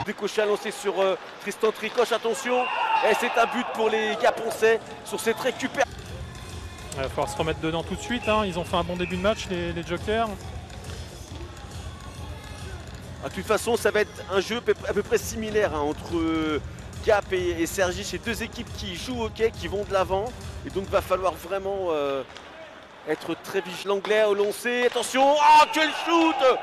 décocher à lancer sur Tristan Tricoche, attention. Et c'est un but pour les Gaponçais sur cette récupération. Il va falloir se remettre dedans tout de suite, hein. Ils ont fait un bon début de match, les Jokers. De toute façon, ça va être un jeu à peu près similaire hein, entre Gap et Cergy. C'est deux équipes qui jouent au hockey, qui vont de l'avant. Et donc, il va falloir vraiment être très vigilant. L'anglais au lancer. Attention, oh, quel shoot!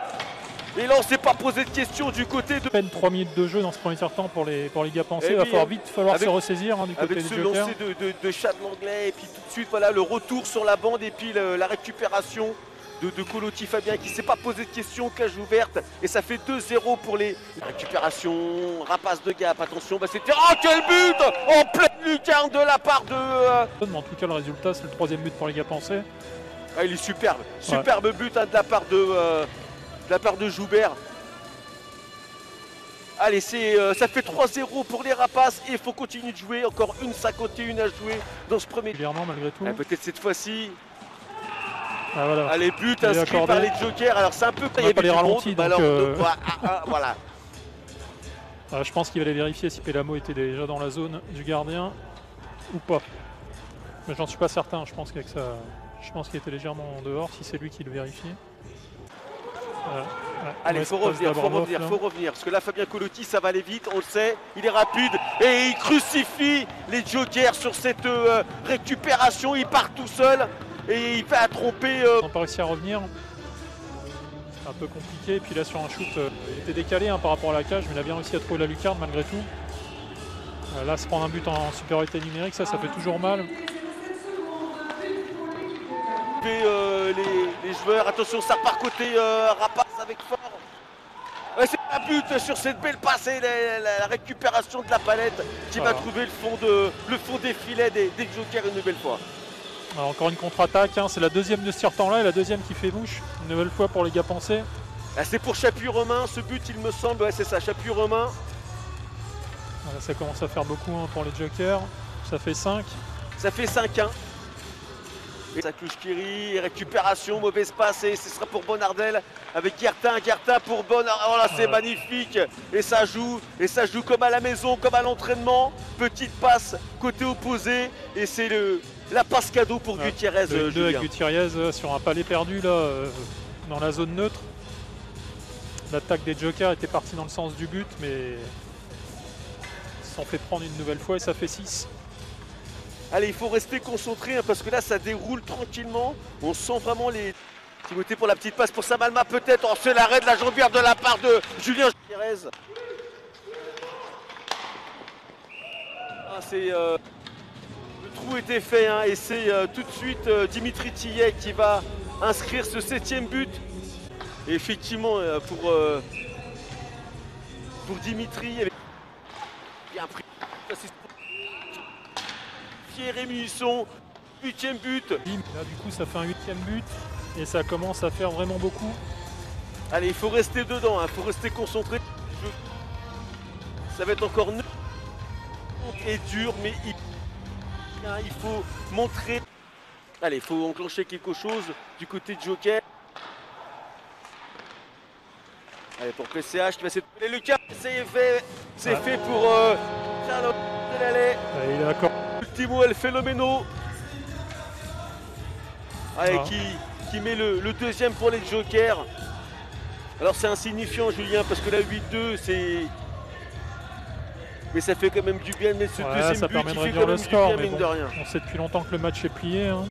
Et là, on ne s'est pas posé de questions du côté de... À peine 3 minutes de jeu dans ce premier temps pour les Gapençais. Il va falloir se ressaisir hein, du côté des Jokers. Avec ce lancer de Chad Langlais. Et puis tout de suite, voilà, le retour sur la bande. Et puis la récupération de Coloti Fabien qui ne s'est pas posé de questions, cage ouverte. Et ça fait 2-0 pour les récupérations. Rapace de Gap, attention, bah c'était... Oh, quel but! En pleine lucarne de la part de... Mais en tout cas, le résultat, c'est le 3e but pour les Gapençais. Ah, il est superbe. Superbe but hein, de la part de Joubert. Allez, ça fait 3-0 pour les Rapaces et il faut continuer de jouer. Encore une 51 à jouer dans ce premier. Malgré tout. Peut-être cette fois-ci. Ah, voilà. Allez, but inscrit par les Jokers. Alors c'est un peu pas les ralentis. Voilà. Je pense qu'il va aller vérifier si Pelamo était déjà dans la zone du gardien ou pas. Mais j'en suis pas certain. Je pense qu'il était légèrement en dehors si c'est lui qui le vérifie. Allez, faut revenir. Parce que là, Fabien Coloti, ça va aller vite, on le sait. Il est rapide et il crucifie les Jokers sur cette récupération. Il part tout seul et il fait tromper. Ils n'ont pas réussi à revenir. C'est un peu compliqué. Et puis là, sur un shoot, il était décalé hein, par rapport à la cage, mais il a bien réussi à trouver la lucarne malgré tout. Là, se prendre un but en supériorité numérique, ça fait toujours mal. Les joueurs, attention, ça repart côté Rapace avec fort. C'est un but sur cette belle passe et la récupération de la palette qui va trouver le fond des filets des Jokers une nouvelle fois. Alors, encore une contre-attaque, hein, c'est la deuxième de ce tir-temps-là et la deuxième qui fait mouche, une nouvelle fois pour les Gapençais. C'est pour Chapuis-Romain, ce but il me semble, ouais, c'est ça, Chapuis-Romain. Voilà, ça commence à faire beaucoup hein, pour les Jokers, ça fait 5. Ça fait 5-1. Sakouchkiri, récupération, mauvaise passe et ce sera pour Bonardel avec Guertin pour Bonardel. Oh là, c'est magnifique et ça joue comme à la maison, comme à l'entraînement. Petite passe côté opposé et c'est la passe cadeau pour Gutiérrez. Le 2 avec Gutiérrez sur un palais perdu là, dans la zone neutre. L'attaque des Jokers était partie dans le sens du but mais ils se sont fait prendre une nouvelle fois et ça fait 6. Allez, il faut rester concentré hein, parce que là, ça déroule tranquillement. On sent vraiment les... Timothée pour la petite passe pour Samalma peut-être. Oh, c'est l'arrêt de la jambière de la part de Julien Gutiérrez. Le trou était fait hein, et c'est tout de suite Dimitri Tillet qui va inscrire ce 7e but. Et effectivement, pour Dimitri, il avait bien pris. Thierry Muisson, 8e but. Là, du coup, ça fait un 8e but et ça commence à faire vraiment beaucoup. Allez, il faut rester dedans, il faut rester concentré. Ça va être encore et dur, mais il faut montrer. Allez, il faut enclencher quelque chose du côté de Joker. Allez, pour PCH qui va s'étonner. Et Lucas, c'est fait pour Charles Delalay. Il est d'accord. Ultimo El Phénoméno qui met le 2e pour les Jokers. Alors c'est insignifiant Julien parce que la 8-2 c'est... Mais ça fait quand même du bien de mettre ce 2e but ça permet de qui fait réduire quand le même score, du bien mine de rien. On sait depuis longtemps que le match est plié. Hein.